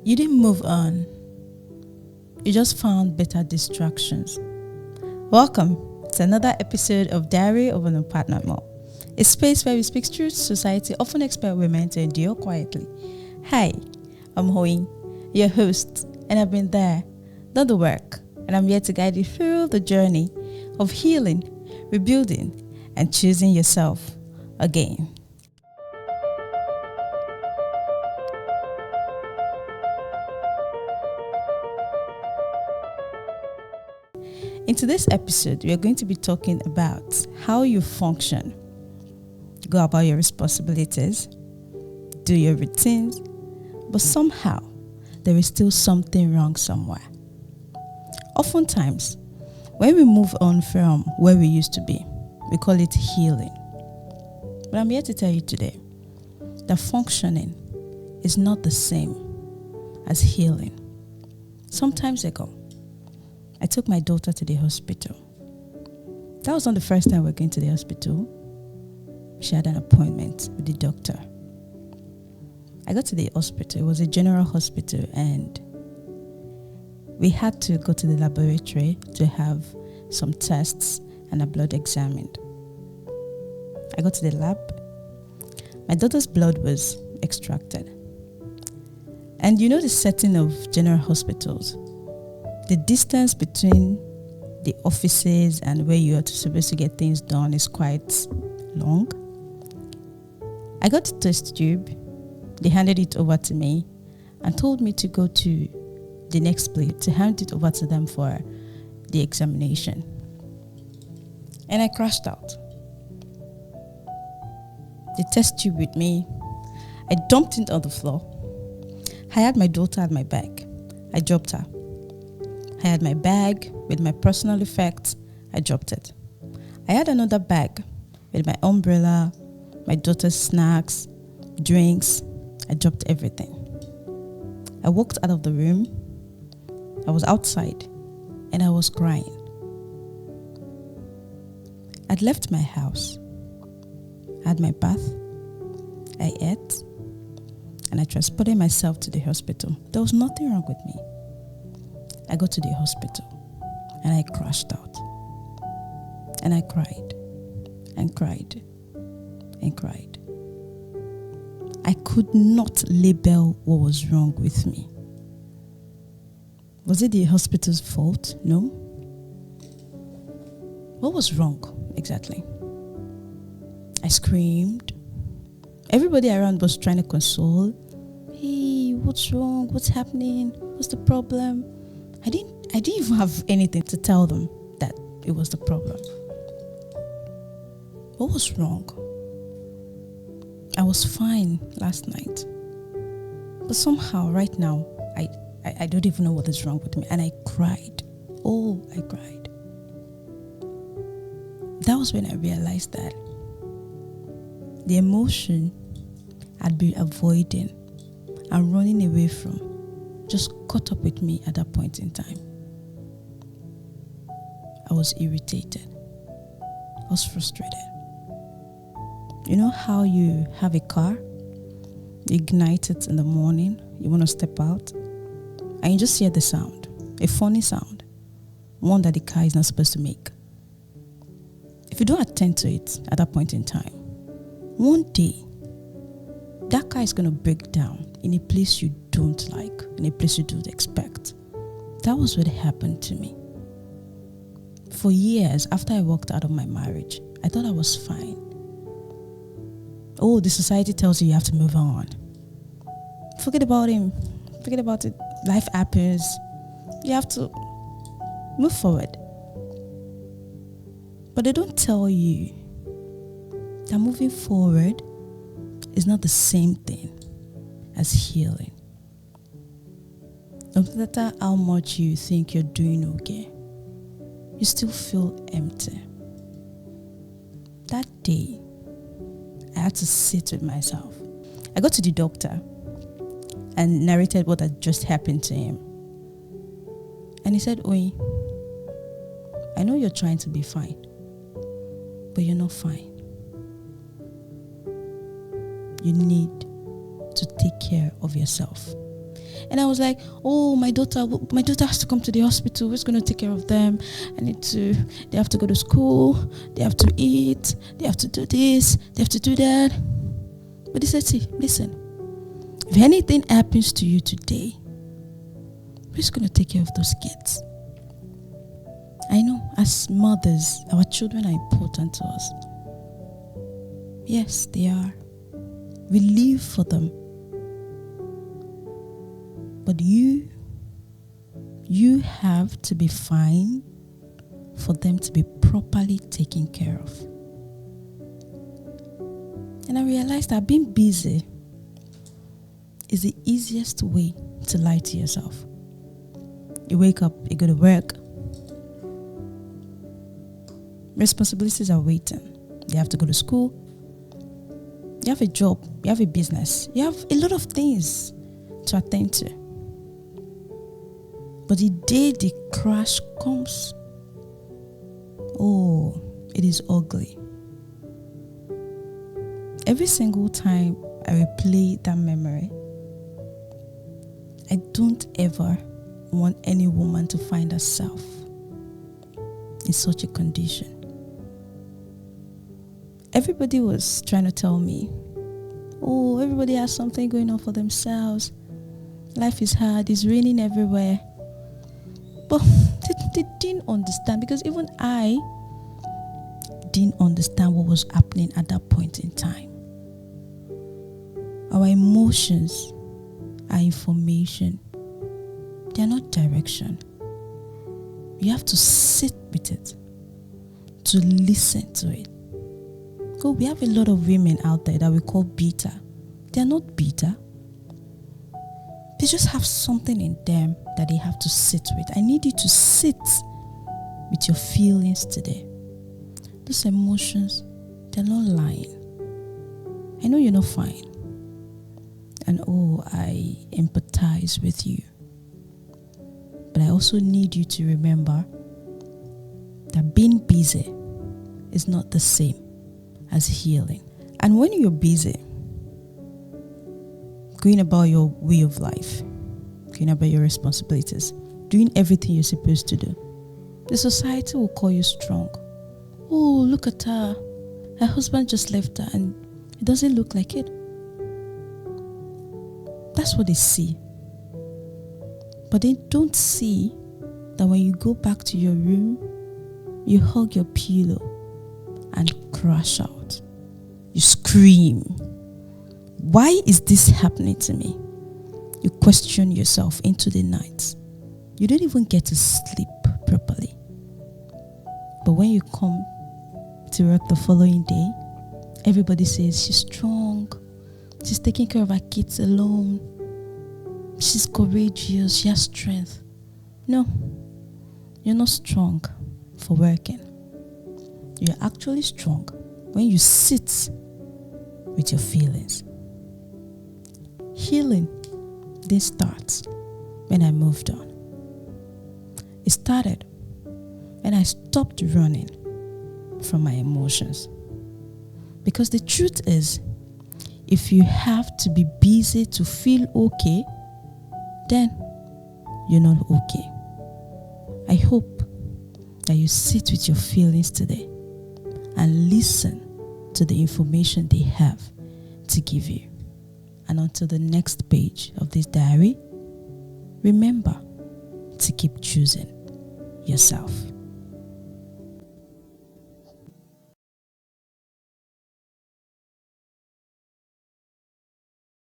You didn't move on. You just found better distractions. Welcome to another episode of Diary of an Apartment Mom, a space where we speak truth society often expect women to endure quietly. Hi, I'm Hoing, your host, and I've been there, done the work, and I'm here to guide you through the journey of healing, rebuilding, and choosing yourself again. In today's episode, we are going to be talking about how you function, go about your responsibilities, do your routines, but somehow there is still something wrong somewhere. Oftentimes, when we move on from where we used to be, we call it healing. But I'm here to tell you today that functioning is not the same as healing. Some time ago, I took my daughter to the hospital. That was not the first time we were going to the hospital. She had an appointment with the doctor. I got to the hospital. It was a general hospital, and we had to go to the laboratory to have some tests and a blood examined. I got to the lab. My daughter's blood was extracted. And you know the setting of general hospitals? The distance between the offices and where you are supposed to get things done is quite long. I got the test tube. They handed it over to me and told me to go to the next place, to hand it over to them for the examination. And I crashed out. The test tube with me. I dumped it on the floor. I had my daughter at my back. I dropped her. I had my bag with my personal effects. I dropped it. I had another bag with my umbrella, my daughter's snacks, drinks. I dropped everything. I walked out of the room. I was outside and I was crying. I'd left my house. I had my bath. I ate. And I transported myself to the hospital. There was nothing wrong with me. I got to the hospital and I crashed out. And I cried and cried and cried. I could not label what was wrong with me. Was it the hospital's fault? No. What was wrong exactly? I screamed. Everybody around was trying to console. Hey, what's wrong? What's happening? What's the problem? I didn't even have anything to tell them that it was the problem. What was wrong? I was fine last night. But somehow right now, I don't even know what is wrong with me. And I cried. Oh, I cried. That was when I realized that the emotion I'd been avoiding and running away from just caught up with me at that point in time. I was irritated. I was frustrated. You know how you have a car, you ignite it in the morning, you want to step out, and you just hear the sound, a funny sound, one that the car is not supposed to make. If you don't attend to it at that point in time, one day, that car is going to break down in a place you don't like, in a place you don't expect. That was what happened to me. For years after I walked out of my marriage, I thought I was fine. Oh, the society tells you have to move on. Forget about him. Forget about it. Life happens. You have to move forward. But they don't tell you that moving forward is not the same thing as healing. No matter how much you think you're doing okay, you still feel empty. That day, I had to sit with myself. I got to the doctor and narrated what had just happened to him. And he said, Oi, I know you're trying to be fine, but you're not fine. You need to take care of yourself. And I was like, oh, my daughter has to come to the hospital. Who's going to take care of them? They have to go to school. They have to eat. They have to do this. They have to do that. But he said, see, listen, if anything happens to you today, who's going to take care of those kids? I know, as mothers, our children are important to us. Yes, they are. We live for them. But you have to be fine for them to be properly taken care of. And I realized that being busy is the easiest way to lie to yourself. You wake up, you go to work. Responsibilities are waiting. You have to go to school. You have a job. You have a business. You have a lot of things to attend to. But the day the crash comes, oh, it is ugly. Every single time I replay that memory, I don't ever want any woman to find herself in such a condition. Everybody was trying to tell me, oh, everybody has something going on for themselves. Life is hard. It's raining everywhere. But they didn't understand, because even I didn't understand what was happening at that point in time. Our emotions are information. They are not direction. You have to sit with it, to listen to it. So we have a lot of women out there that we call bitter. They are not bitter. They just have something in them that they have to sit with. I need you to sit with your feelings today. Those emotions, they're not lying. I know you're not fine. And oh, I empathize with you. But I also need you to remember that being busy is not the same as healing. And when you're busy, going about your way of life, going about your responsibilities, doing everything you're supposed to do, the society will call you strong. Oh, look at her. Her husband just left her and it doesn't look like it. That's what they see. But they don't see that when you go back to your room, you hug your pillow and crash out. You scream. Why is this happening to me? You question yourself into the night. You don't even get to sleep properly. But when you come to work the following day, everybody says she's strong. She's taking care of her kids alone. She's courageous. She has strength. No, you're not strong for working. You're actually strong when you sit with your feelings. Healing didn't start when I moved on. It started when I stopped running from my emotions. Because the truth is, if you have to be busy to feel okay, then you're not okay. I hope that you sit with your feelings today and listen to the information they have to give you. And until the next page of this diary, remember to keep choosing yourself.